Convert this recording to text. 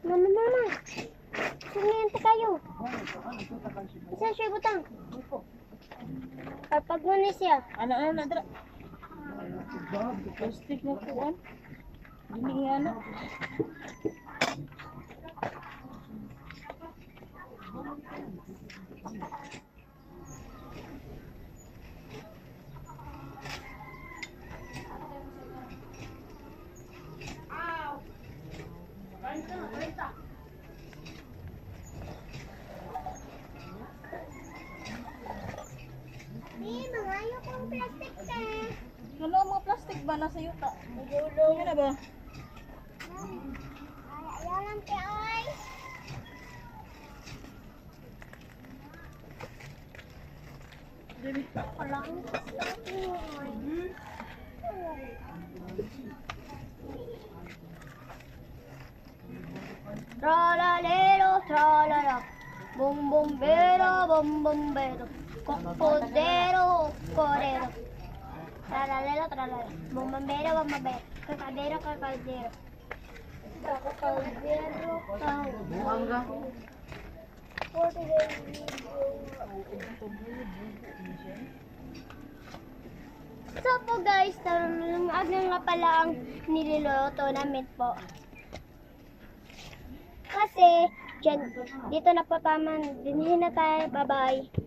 Mama. Sumiyente kayo. Isa siya butang. Kapag muna siya. Ano, dra. Plastic na kuan. Dili nga ano. Mangayo kong plastic ka. Ano mga plastic ba nasa yuta? Nagulong na ba? Ayaw lang kay oy. Wala kang Tralalero, tralala. Bum bombero, bum bombero. Cocodero, corero. Tralalero, tralala. Bum bombero, bum bombero. Cocodero, cocodero. Cocodero, Mangga. So po guys, aga nga pala ang niluluto namin po. Kasi, dyan, dito na po tama, dinhin na tayo, bye bye.